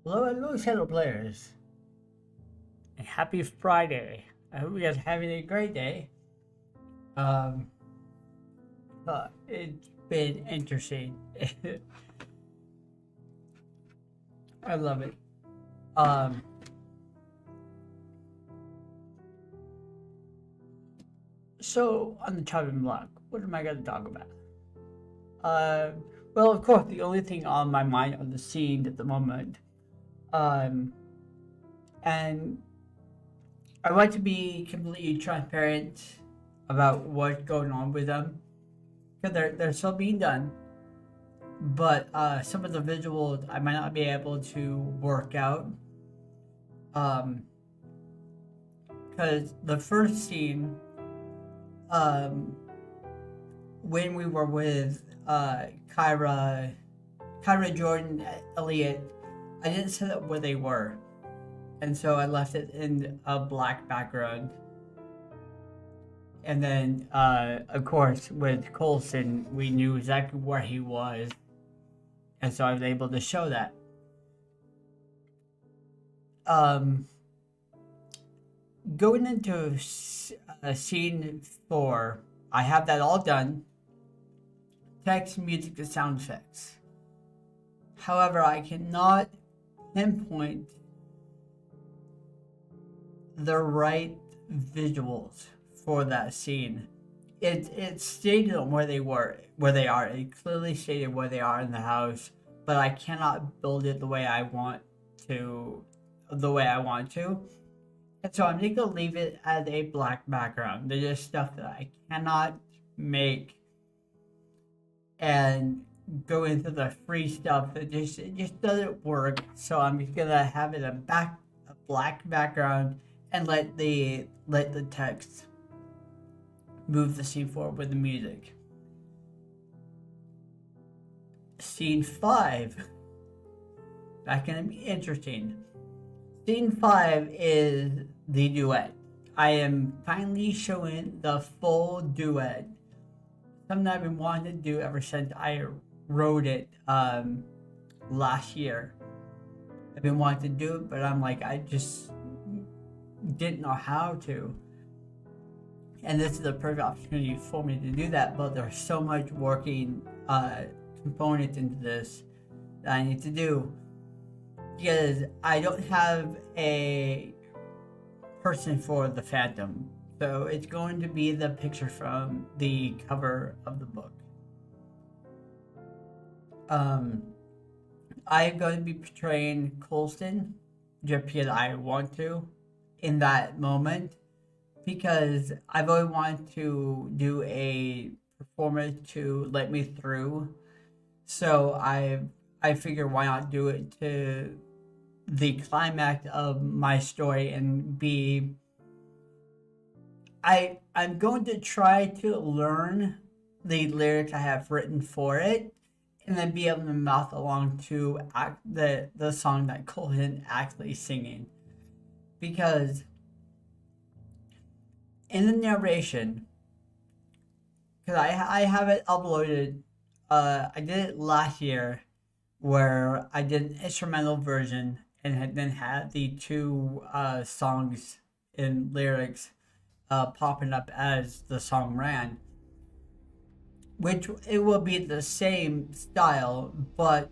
Hello, Shadow Players. And happy Friday. I hope you guys are having a great day. Um, it's been interesting. I love it. Um, so on the chopping block, what am I going to talk about? Uh, well, of course, the only thing on my mind on the scene at the moment, um, and I want to be completely transparent about what's going on with them because they're still being done. But some of the visuals I might not be able to work out. Um, because the first scene, um, when we were with Kyra Jordan, Elliot, I didn't set up where they were, and so I left it in a black background. And then, of course, with Coulson, we knew exactly where he was, and so I was able to show that. Um, Going into scene 4, I have that all done. Text, music, and sound effects. However, I cannot pinpoint the right visuals for that scene. It stated on where they are. It clearly stated where they are in the house, but I cannot build it the way I want to. And so I'm going to leave it as a black background. There's just stuff that I cannot make and go into the free stuff that it just doesn't work. So I'm just gonna have it a black background and let the text move the scene forward with the music. Scene 5. That's gonna be interesting. Scene 5 is the duet. I am finally showing the full duet. Something I've been wanting to do ever since I wrote it last year. I've been wanting to do it, but I'm like, I just didn't know how to. And this is the perfect opportunity for me to do that, but there's so much working components into this that I need to do. Because I don't have a person for the Phantom. So it's going to be the picture from the cover of the book. I'm going to be portraying Coulson just because I want to in that moment, because I've always wanted to do a performance to let me through. So I figure why not do it to the climax of my story and be. I'm going to try to learn the lyrics I have written for it, and then be able to mouth along to the song that Coulson actually singing, because in the narration, because I have it uploaded. I did it last year, where I did an instrumental version and then had the two songs in lyrics popping up as the song ran, which it will be the same style, but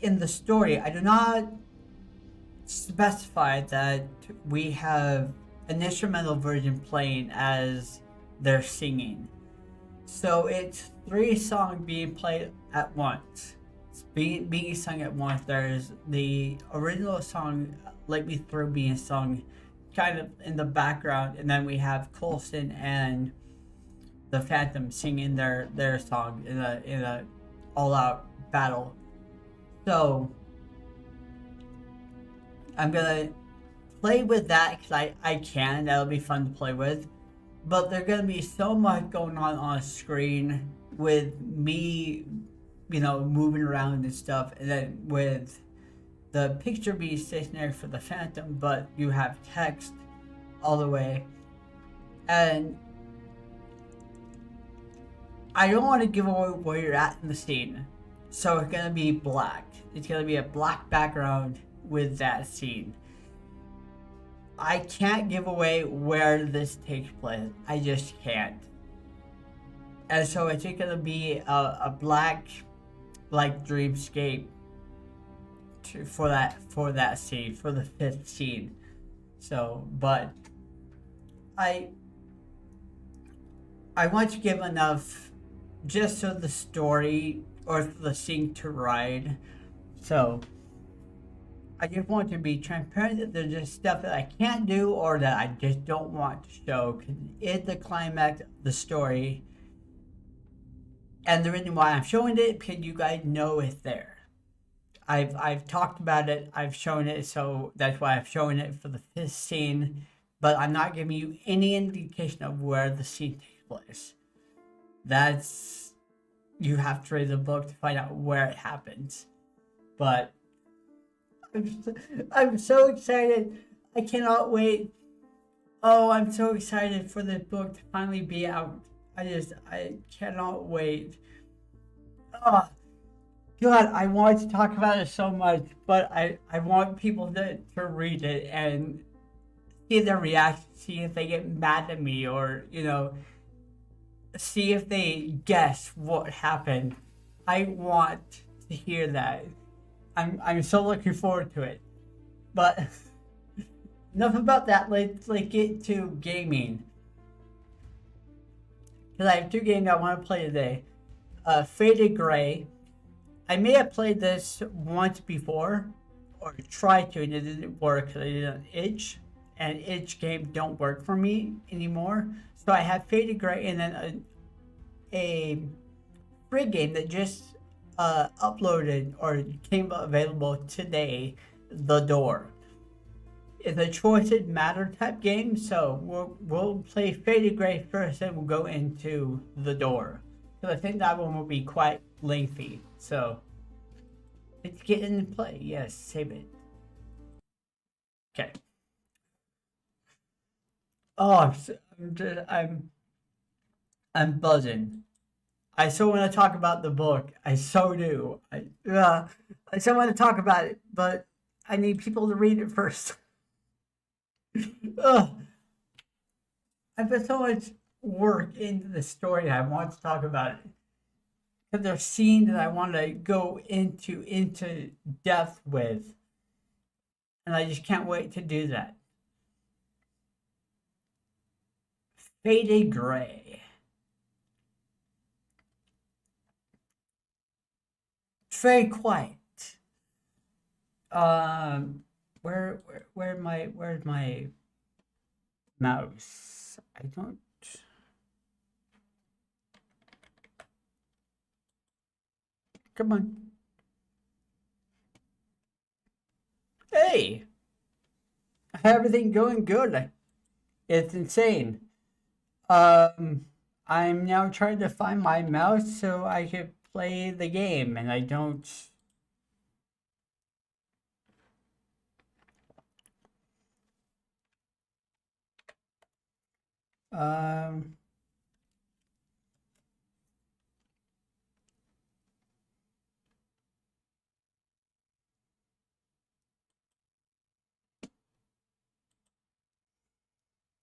in the story, I do not specify that we have an instrumental version playing as they're singing. So it's 3 songs being played at once. It's being sung at once. There's the original song, Let Me Through, being sung kind of in the background, and then we have Coulson and the Phantom singing their song in a all out battle. So I'm gonna play with that because I can. That'll be fun to play with. But there's gonna be so much going on screen with me, moving around and stuff, and then with the picture being stationary for the Phantom, but you have text all the way. And I don't want to give away where you're at in the scene. So it's gonna be black. It's gonna be a black background with that scene. I can't give away where this takes place. I just can't. And so it's gonna be a black, like dreamscape for that scene, for the fifth scene. So, but I I want to give enough just so the story or the scene to ride. So I just want to be transparent that there's just stuff that I can't do or that I just don't want to show because it's the climax of the story. And the reason why I'm showing it because you guys know it's there. I've talked about it, I've shown it, so that's why I'm showing it for the fifth scene. But I'm not giving you any indication of where the scene takes place. That's you have to read the book to find out where it happens. But I'm so excited. I cannot wait. Oh, I'm so excited for this book to finally be out. I cannot wait. Oh, God, I want to talk about it so much, but I want people to read it and see their reaction, see if they get mad at me or, see if they guess what happened. I want to hear that. I'm so looking forward to it. But enough about that. Let's get to gaming. Because I have two games I want to play today. Faded Gray. I may have played this once before, or tried to, and it didn't work because I didn't itch, and itch games don't work for me anymore. So I have Faded Gray, and then a free game that just uploaded or came available today, The Door. It's a choices matter type game, so we'll play Faded Gray first, and we'll go into The Door. So I think that one will be quite lengthy. So let's get into play. Yes, save it. Okay. Oh, I'm buzzing. I so want to talk about the book. I so do. I so want to talk about it, but I need people to read it first. Ugh. I put so much work into the story. I want to talk about it because there's scenes that I want to go into depth with, and I just can't wait to do that. Faded Gray. It's very quiet. Where's my mouse? I don't. Come on. Hey, everything going good. It's insane. I'm now trying to find my mouse so I can play the game, and I don't. Um.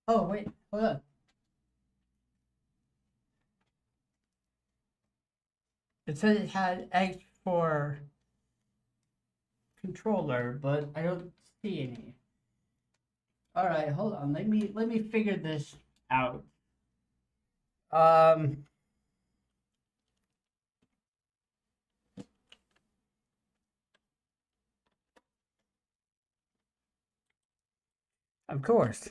Oh wait, hold on. It said it had X for controller, but I don't see any. All right, hold on. Let me figure this out. Um, of course.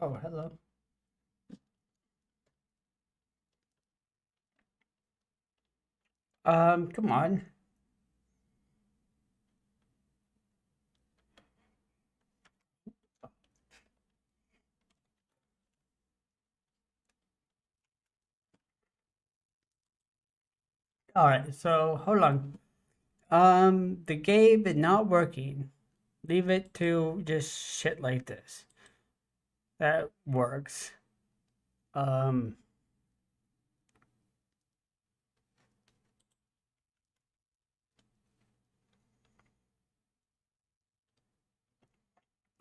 Oh, hello. Come on. All right, so hold on. The game is not working. Leave it to just shit like this. That works. Um,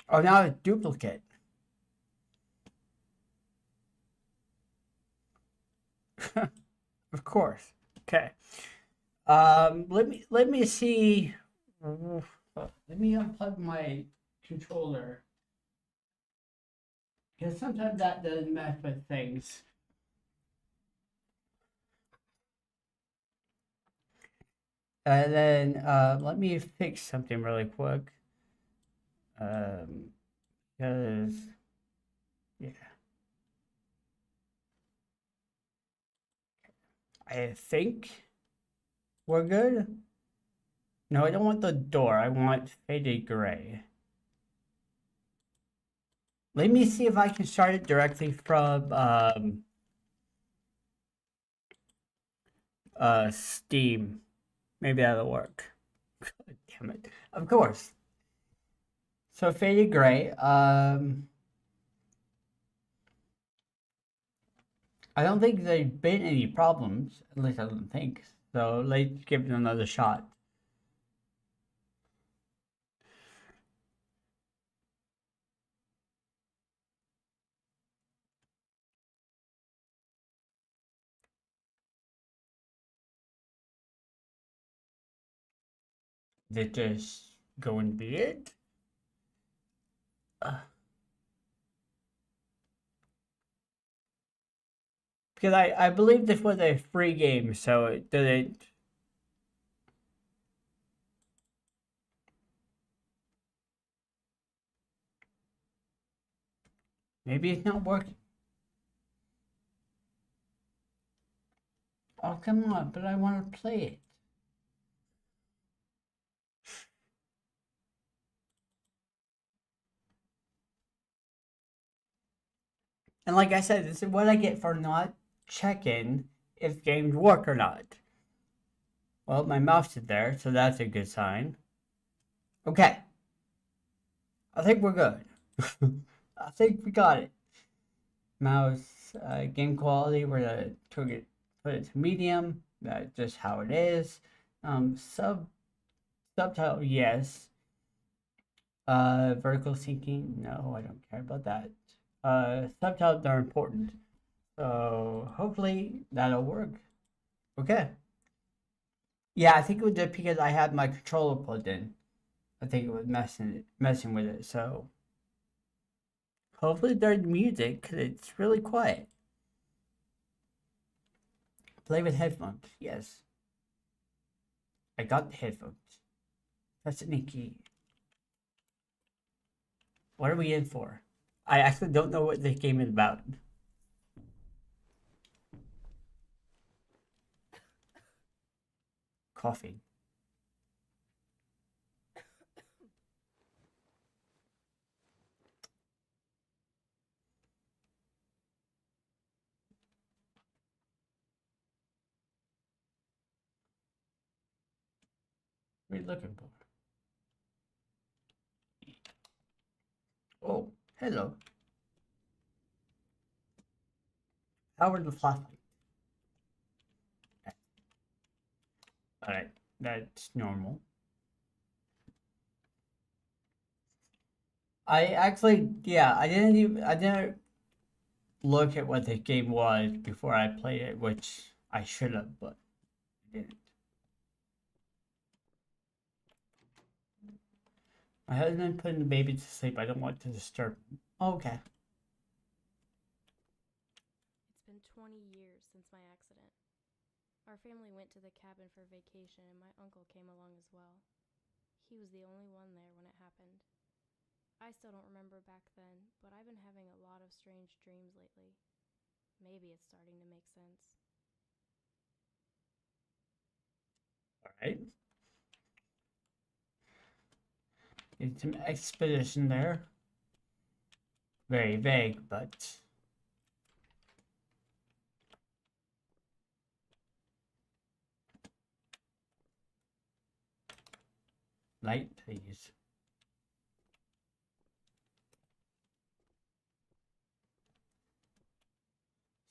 Oh, now a duplicate. Of course. Okay. Let me see. Let me unplug my controller because sometimes that does mess with things. And then let me fix something really quick. Because yeah, I think we're good. No, I don't want the door. I want faded gray. Let me see if I can start it directly from Steam. Maybe that'll work. God damn it. Of course. So faded gray. I don't think there's been any problems. At least I don't think. So let's give it another shot. Is it just going to be it? Because I believe this was a free game, so it didn't. Maybe it's not working. Oh, come on, but I want to play it. And like I said, this is what I get for not checking if games work or not. Well, my mouse is there, so that's a good sign. Okay. I think we're good. I think we got it. Mouse game quality, we're gonna put it to medium. That's just how it is. Subtitle, yes. Vertical syncing, no, I don't care about that. Subtitles are important. So hopefully that'll work. Okay. Yeah, I think it was just because I had my controller plugged in. I think it was messing with it. So hopefully there's music because it's really quiet. Play with headphones. Yes, I got the headphones. That's a key. What are we in for? I actually don't know what this game is about. Coffee. What are you looking for? Oh, hello. How are the flashlight? Alright, that's normal. I actually, yeah, I didn't look at what the game was before I played it, which I should have, but I didn't. My husband putting the baby to sleep. I don't want to disturb him. Okay. It's been 20 years since my accident. Our family went to the cabin for vacation, and my uncle came along as well. He was the only one there when it happened. I still don't remember back then, but I've been having a lot of strange dreams lately. Maybe it's starting to make sense. All right. Get some exposition there. Very vague, but light, please.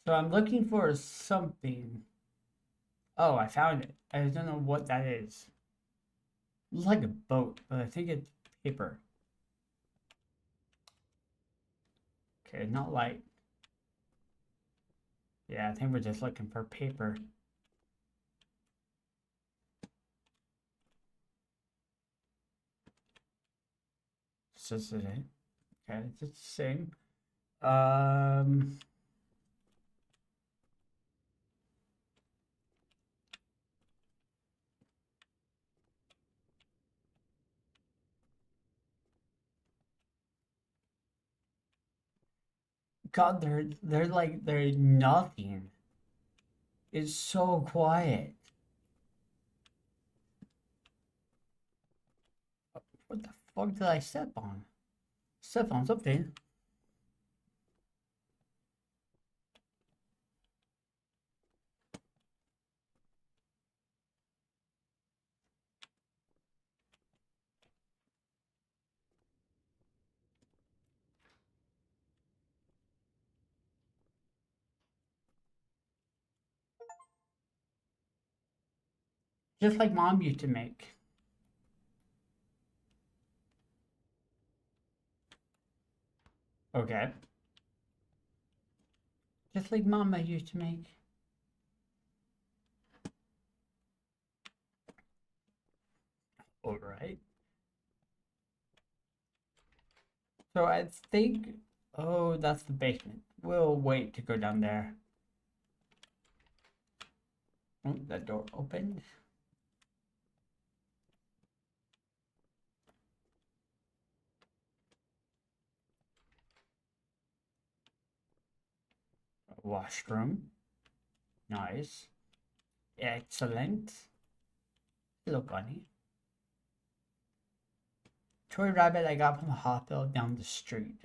So I'm looking for something. Oh, I found it. I don't know what that is. Looks like a boat, but I think it's paper. Okay, not light. Yeah, I think we're just looking for paper. This is it. Okay, it's the same. God, they're like they're nothing. It's so quiet. What the fuck did I step on? Step on something. Just like Mom used to make. Okay. Just like Mama used to make. Alright. So I think... Oh, that's the basement. We'll wait to go down there. Oh, that door opened. Washroom. Nice. Excellent. Hello, bunny. Toy rabbit I got from the hospital down the street.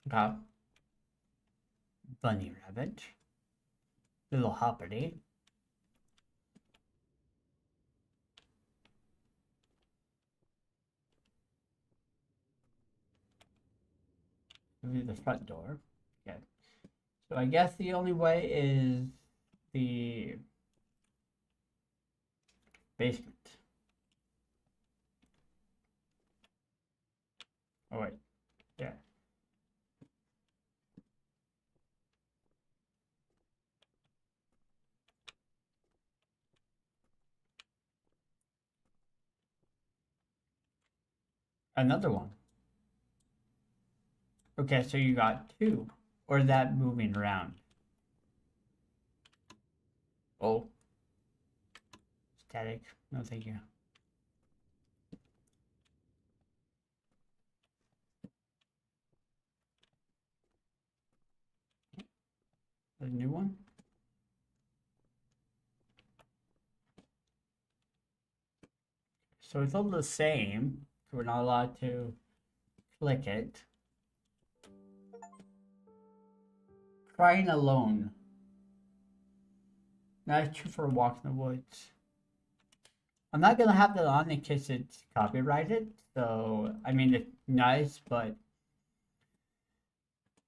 Got bunny rabbit. Little hopperty. Through the front door. Okay. So I guess the only way is the basement. Oh wait. Yeah. Another one. Okay, so you got two. Or that moving around. Oh. Static. No, thank you. A new one? So it's all the same. So we're not allowed to click it. Crying alone. That's true for a walk in the woods. I'm not gonna have that on in case it's copyrighted. So I mean it's nice, but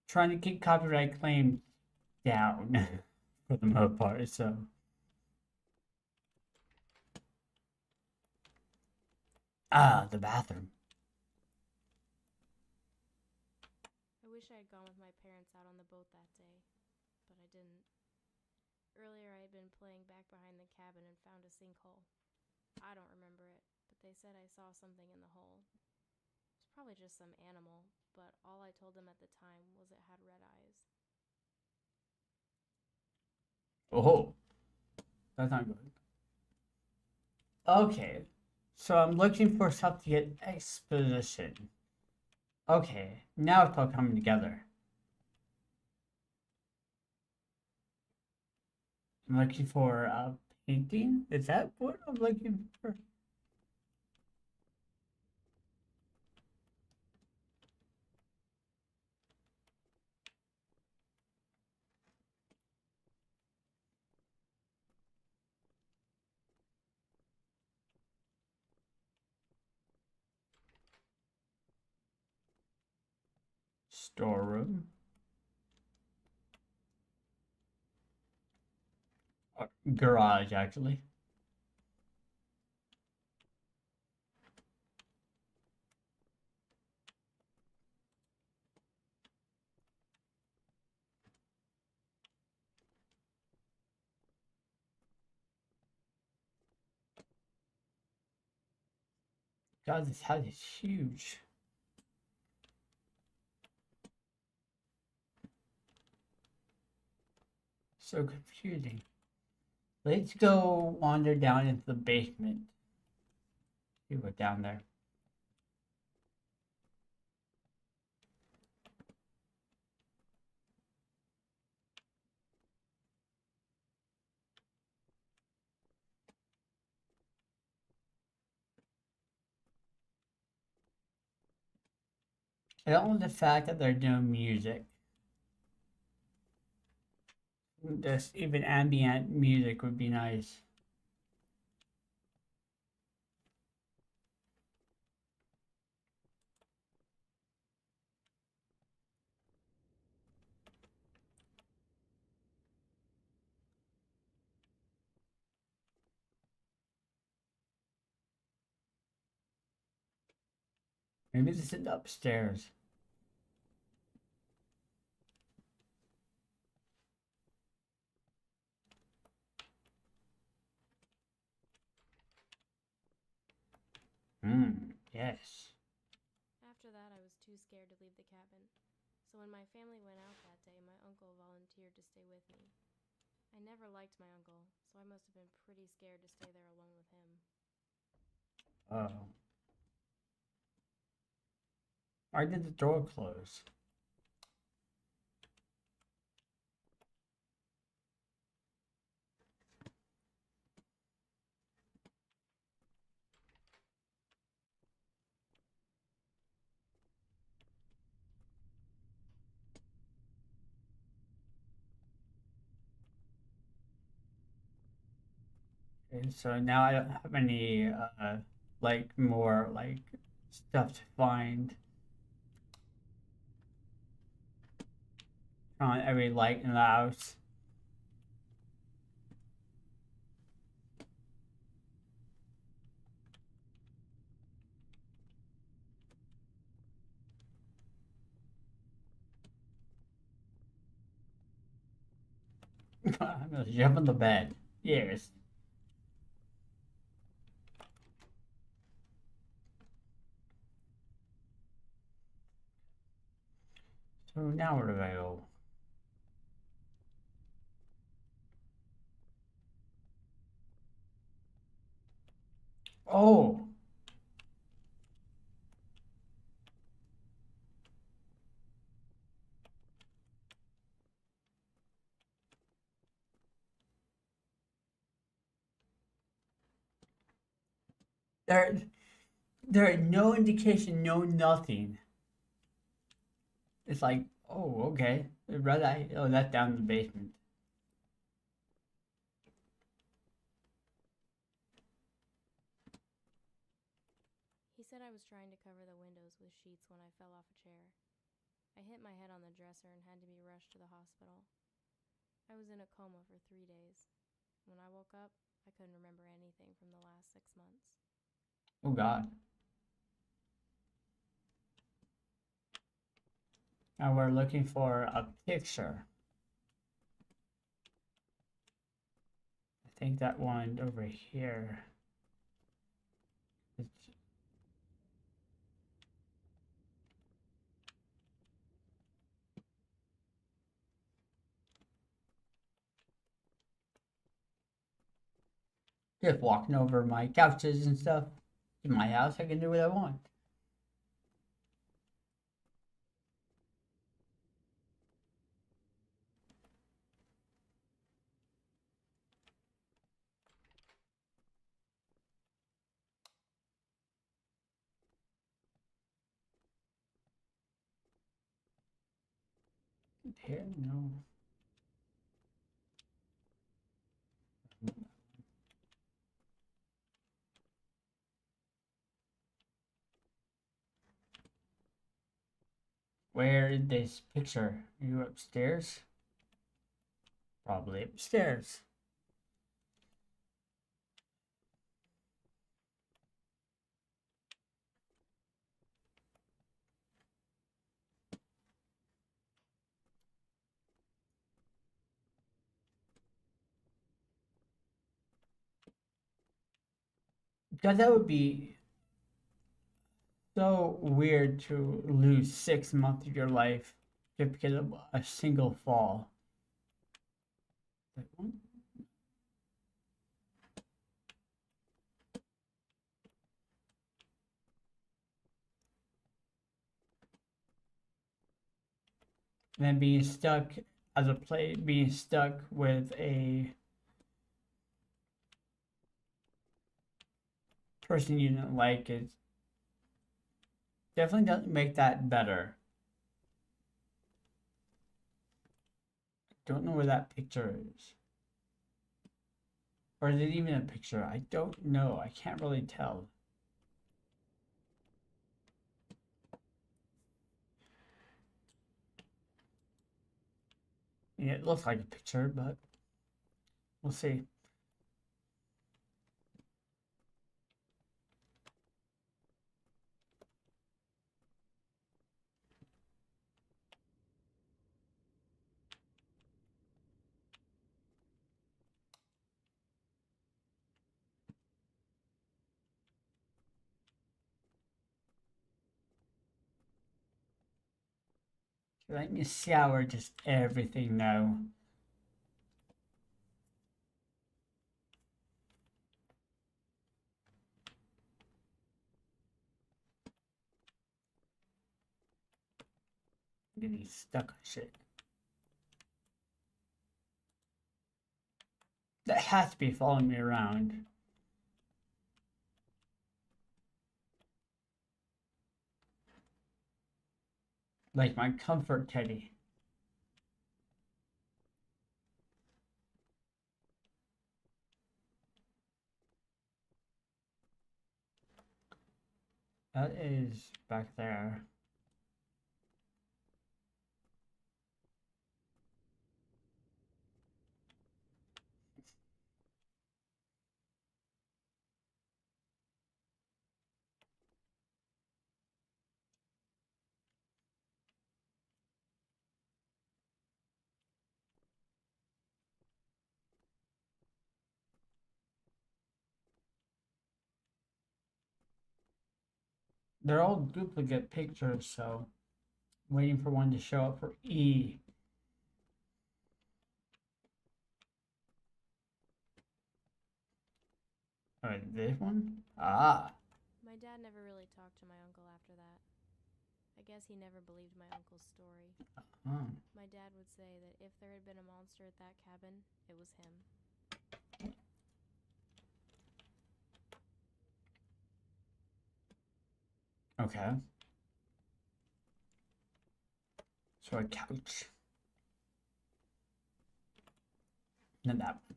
trying to keep copyright claims down for the most part. So the bathroom. I wish I had gone with my parents out on the boat that day, but I didn't. Earlier, I had been playing back behind the cabin and found a sinkhole. I don't remember it, but they said I saw something in the hole. It's probably just some animal, but all I told them at the time was it had red eyes. Oh, that's not good. Okay, so I'm looking for something to get exposition. Okay, now it's all coming together. I'm looking for a painting. Is that what I'm looking for? Storeroom. Garage, actually. God, this house is huge. So confusing. Let's go wander down into the basement. See what's down there. I don't like the fact that they're doing music. Just even ambient music would be nice. Maybe this is upstairs. Yes. After that, I was too scared to leave the cabin. So when my family went out that day, my uncle volunteered to stay with me. I never liked my uncle, so I must have been pretty scared to stay there alone with him. Oh. Why did the door close? Okay, so now I don't have any like more like stuff to find on every light in the house. I'm gonna jump on the bed. Yes. So now where do I go? Oh, there, there are no indication, no nothing. It's like, oh, okay. The red eye. Oh, that's down in the basement. He said I was trying to cover the windows with sheets when I fell off a chair. I hit my head on the dresser and had to be rushed to the hospital. I was in a coma for 3 days. When I woke up, I couldn't remember anything from the last 6 months. Oh God. Now we're looking for a picture. I think that one over here. It's, just walking over my couches and stuff. In my house, I can do what I want. Here, no. Where is this picture? Are you upstairs? Probably upstairs. Because that would be so weird to lose 6 months of your life just because of a single fall. Like, what? And then being stuck being stuck with a person you didn't like is definitely doesn't make that better. Don't know where that picture is. Or is it even a picture? I don't know. I can't really tell. Yeah, it looks like a picture, but we'll see. Let me shower just everything now. Getting stuck on shit. That has to be following me around. Like my comfort teddy. That is back there. They're all duplicate pictures, so I'm waiting for one to show up for E. Alright, this one? Ah. My dad never really talked to my uncle after that. I guess he never believed my uncle's story. Oh. My dad would say that if there had been a monster at that cabin, it was him. Okay. So a couch. Not that one.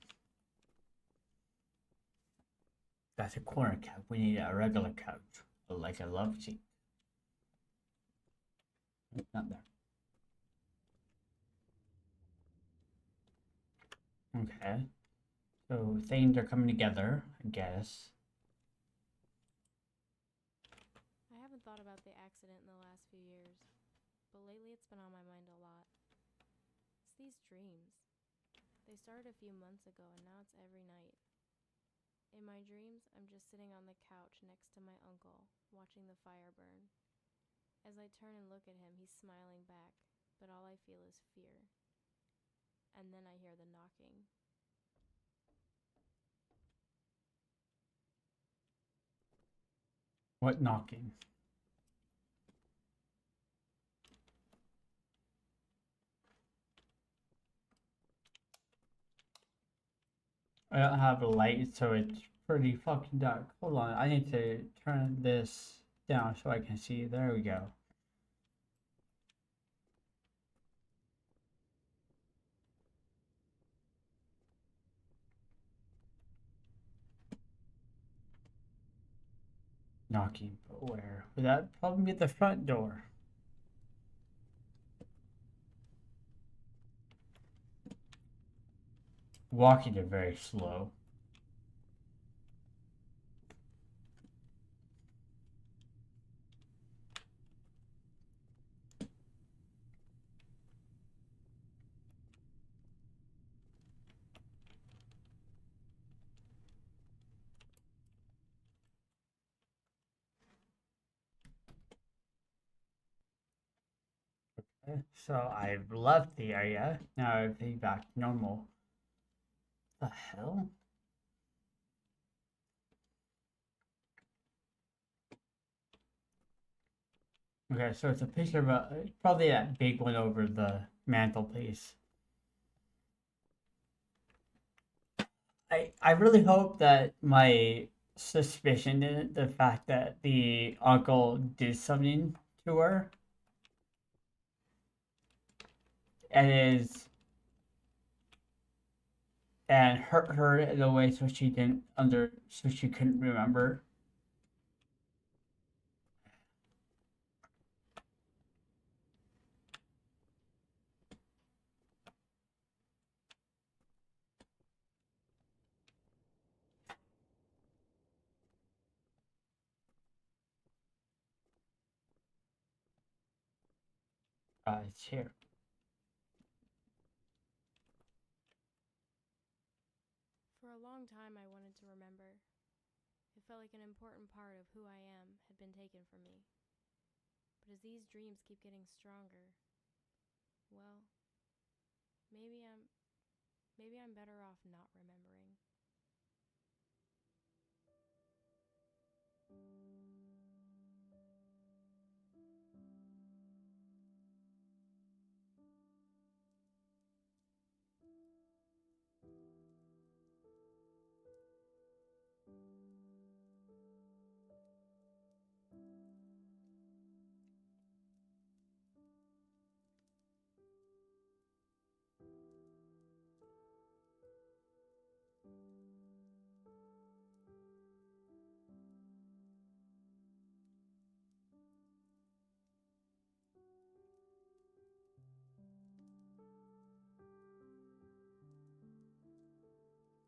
That's a corner couch. We need a regular couch. Like a love seat. Not there. Okay. So things are coming together, I guess. I haven't thought about the accident in the last few years, but lately it's been on my mind a lot. It's these dreams. They started a few months ago and now it's every night. In my dreams, I'm just sitting on the couch next to my uncle, watching the fire burn. As I turn and look at him, he's smiling back, but all I feel is fear. And then I hear the knocking. What knocking? I don't have a light, so it's pretty fucking dark. Hold on, I need to turn this down so I can see. There we go. Knocking, but where? Would that probably be at the front door? Walking it very slow. So I've left the area. Now everything back to normal. The hell? Okay, so it's a picture of probably that big one over the mantelpiece. I really hope that my suspicion in the fact that the uncle did something to her and is and hurt her in a way so she didn't so she couldn't remember. It's here. For a long time, I wanted to remember. It felt like an important part of who I am had been taken from me. But as these dreams keep getting stronger, well, maybe I'm maybe I'm better off not remembering.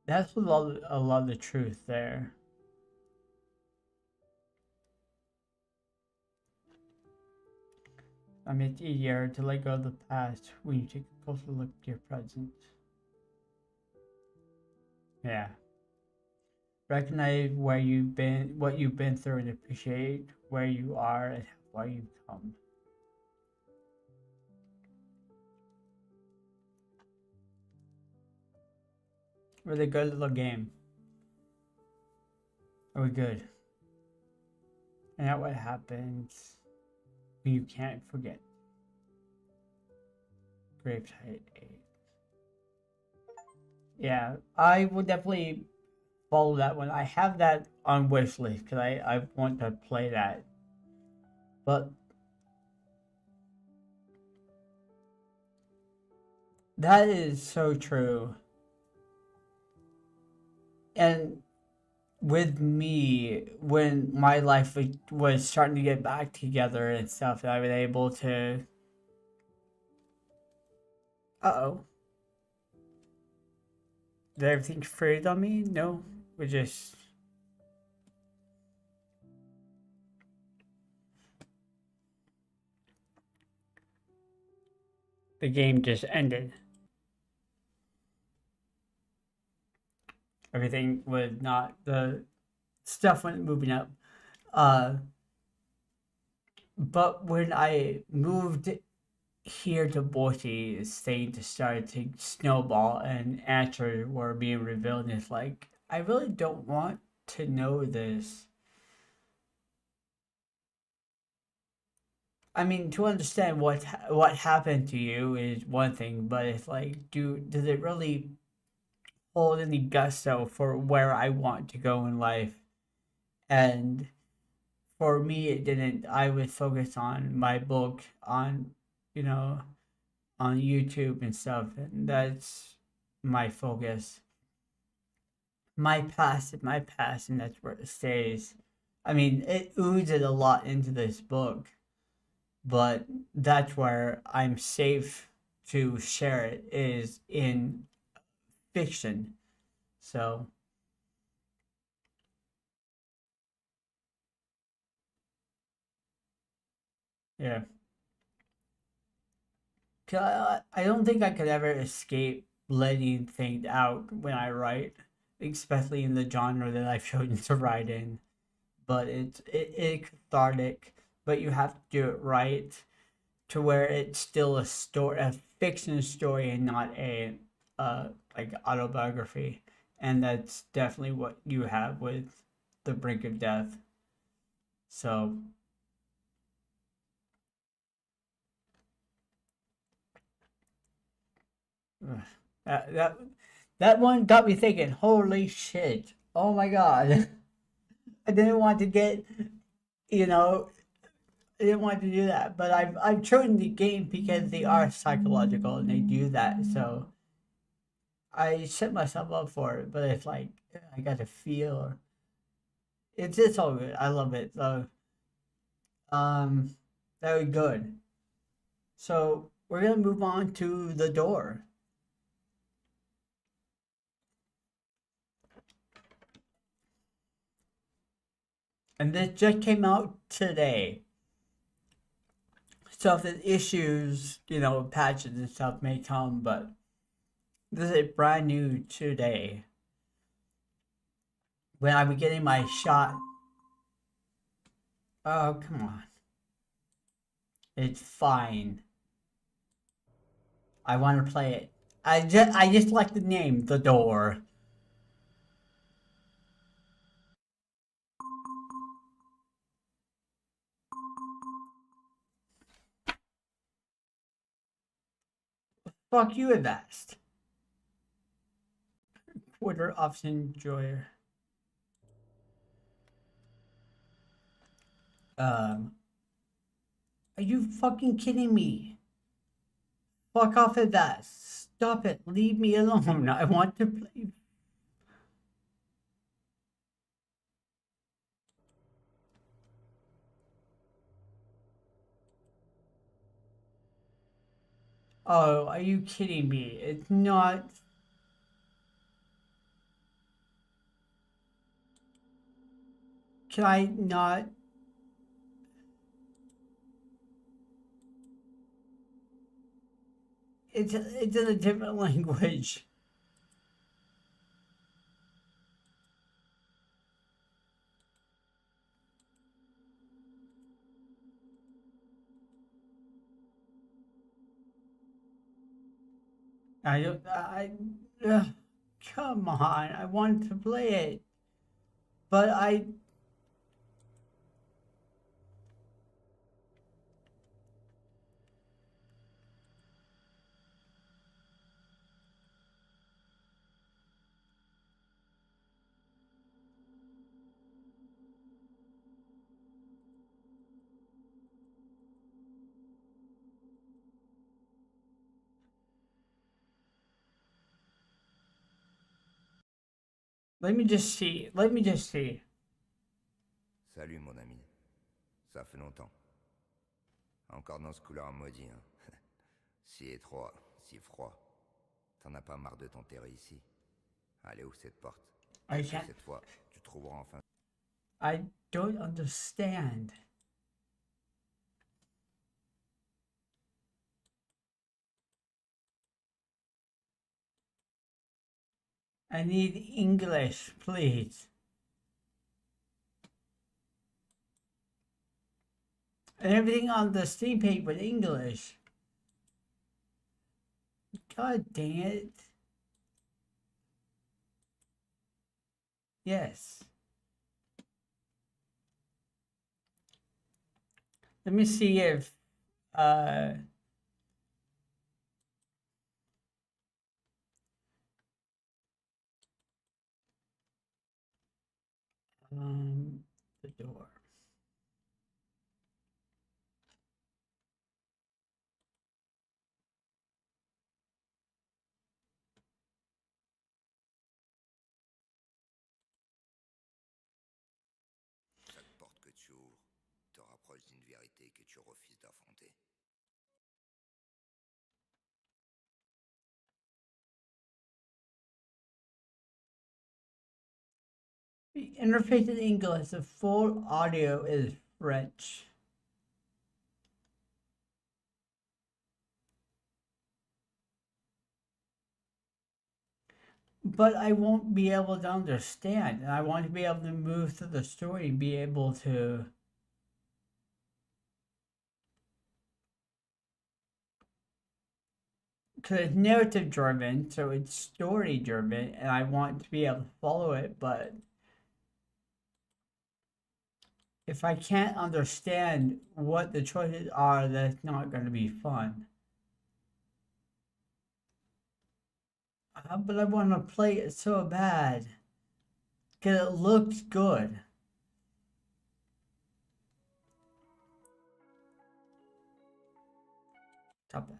That's a lot of the truth there. I mean, it's easier to let go of the past when you take a closer look at your present. Yeah. Recognize where you've been, what you've been through, and appreciate where you are and how far you've come. Really good little game. Are we good? And that's what happens when you can't forget. Graveside 8. Yeah, I would definitely follow that one. I have that on wish list because I want to play that. But that is so true. And with me, when my life was starting to get back together and stuff, I was able to. Uh oh. Did everything freeze on me? No. We just. The game just ended. Everything was not. The stuff went moving up. Uh, but when I moved here to Boise, things started to snowball and answers were being revealed. And it's like, I really don't want to know this. I mean, to understand what happened to you is one thing, but it's like, does it really hold any gusto for where I want to go in life? And for me, it didn't. I was focused on my book, on you know, on YouTube and stuff, and that's my focus. My past is my past, and that's where it stays. I mean, it oozes a lot into this book, but that's where I'm safe to share it is in fiction. So yeah, 'cause I don't think I could ever escape letting things out when I write, especially in the genre that I've chosen to write in. But it's cathartic, but you have to do it right to where it's still a story, a fiction story, and not a like autobiography. And that's definitely what you have with The Brink of Death. So that that one got me thinking. Holy shit! Oh my god! I didn't want to get, you know, I didn't want to do that, but I've chosen the game because they are psychological and they do that. So I set myself up for it, but it's like I got to feel. It's all good. I love it. So very good. So we're gonna move on to The Door. And this just came out today. So if the issues, patches and stuff may come, but this is brand new today. When I was getting my shot. Oh, come on. It's fine. I want to play it. I just like the name, The Door. Fuck you, Invest. Quarter option enjoyer. Are you fucking kidding me? Fuck off of that. Stop it. Leave me alone. I want to play. Oh, are you kidding me? It's not. Can I not? It's in a different language. I don't. Come on. I want to play it, but I. Let me just see. Let me just see. Salut mon ami. Ça fait longtemps. Encore dans ce couloir maudit, hein. Si étroit, si froid. T'en as pas marre de t'enterrer ici? Allez, ouvre cette porte. I Et can't. cette fois, tu trouveras enfin... I don't understand. I need English, please. And everything on the Steam page was English. God dang it. Yes. Let me see if The Door. Chaque porte que tu ouvres te rapproche d'une vérité que tu refuses d'affronter. The interface is English. The full audio is French. But I won't be able to understand, and I want to be able to move through the story and be able to. because it's narrative driven, so it's story driven, and I want to be able to follow it. But if I can't understand what the choices are, that's not going to be fun. But I want to play it so bad because it looks good. Stop that.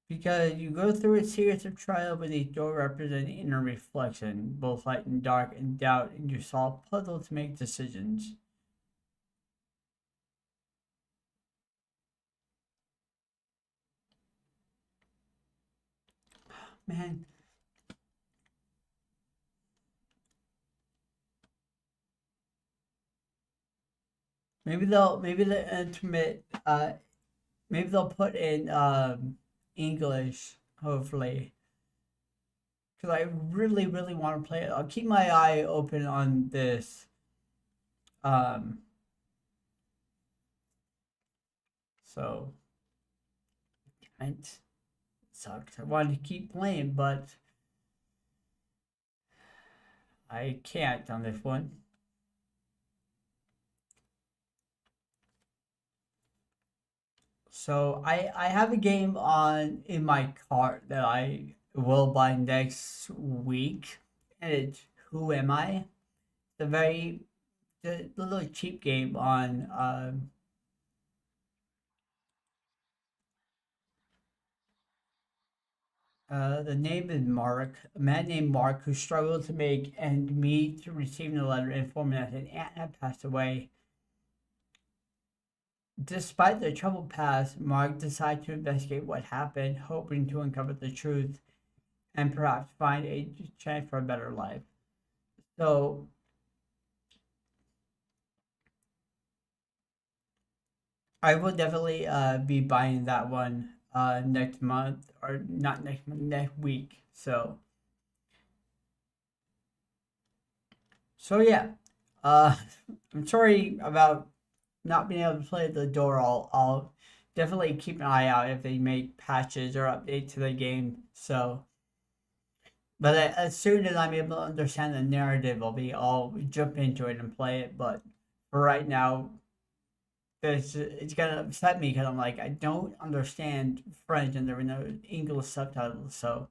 Because you go through a series of trials with each door representing inner reflection, both light and dark, and doubt, and you solve puzzles to make decisions. Man. Maybe they'll intimate maybe they'll put in English, hopefully. Because I really, really want to play it. I'll keep my eye open on this. So, it sucks. I wanted to keep playing, but I can't on this one. So I have a game on in my cart that I will buy next week, and it's Who Am I? It's a very the little cheap game on the name is Mark, a man named Mark who struggled to make ends meet, receiving a letter informing that his aunt had passed away. Despite the troubled past, Mark decided to investigate what happened, hoping to uncover the truth and perhaps find a chance for a better life. So, I will definitely be buying that one next month, or not next month, next week. So yeah, I'm sorry about not being able to play the door. I'll definitely keep an eye out if they make patches or updates to the game. So, but as soon as I'm able to understand the narrative, I'll jump into it and play it. But for right now, it's gonna upset me because I'm like I don't understand French and there are no English subtitles. So,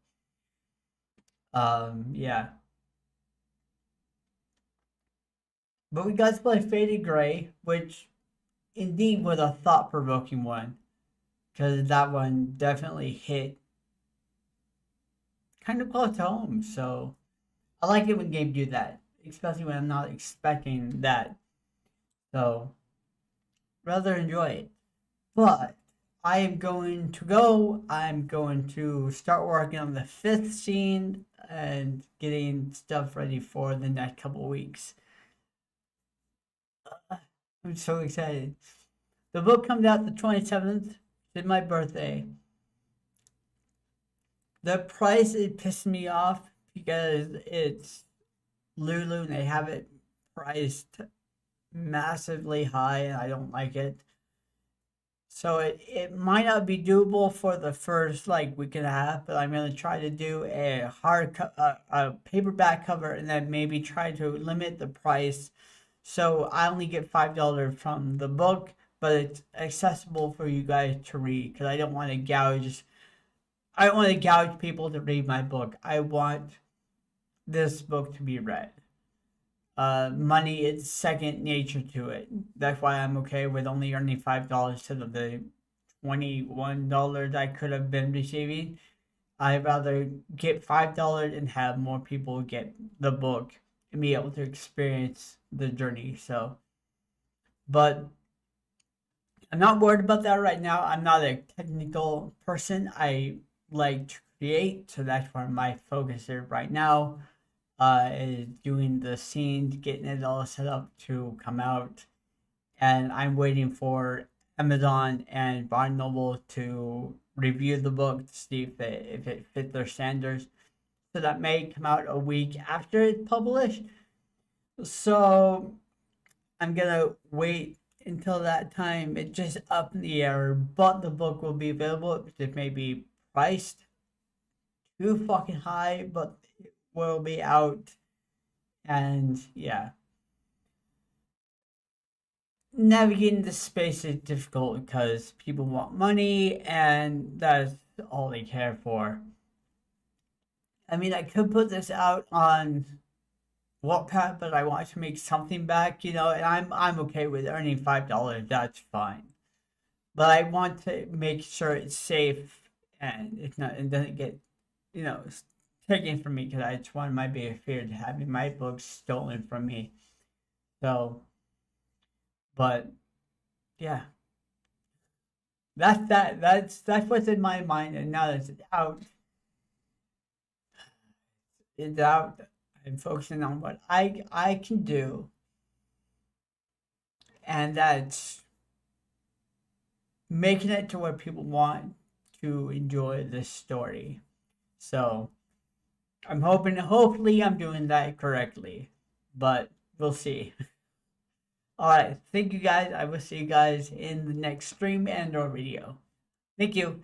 yeah. But we got to play Faded Gray, which indeed was a thought provoking one because that one definitely hit kind of close to home. So I like it when games do that, especially when I'm not expecting that. So rather enjoy it. But I am going to go. I'm going to start working on the fifth scene and getting stuff ready for the next couple weeks. I'm so excited. The book comes out the 27th. It's my birthday. The price it pissed me off because it's Lulu and they have it priced massively high and I don't like it. So it might not be doable for the first like week and a half, but I'm gonna try to do a paperback cover and then maybe try to limit the price so I only get $5 from the book, but it's accessible for you guys to read because I don't want to gouge. I don't want to gouge people to read my book. I want this book to be read. Money is second nature to it. That's why I'm okay with only earning $5 instead of the $21 I could have been receiving. I'd rather get $5 and have more people get the book and be able to experience the journey. So, but I'm not worried about that right now. I'm not a technical person. I like to create, so that's where my focus is right now. Is doing the scenes, getting it all set up to come out, and I'm waiting for Amazon and Barnes Noble to review the book to see if it fits their standards. So that may come out a week after it's published. So I'm gonna wait until that time, it's just up in the air. But the book will be available. It may be priced too fucking high, but it will be out. And yeah, navigating this space is difficult because people want money, and that's all they care for. I mean, I could put this out on Wattpad, but I want to make something back, and I'm okay with earning $5. That's fine. But I want to make sure it's safe and it doesn't get, taken from me, because I just want my biggest fear to having my books stolen from me. So, but yeah, that's what's in my mind, and now that it's out. I'm focusing on what I can do, and that's making it to where people want to enjoy this story. So hopefully I'm doing that correctly, but we'll see. All right, thank you guys. I will see you guys in the next stream and or video. Thank you.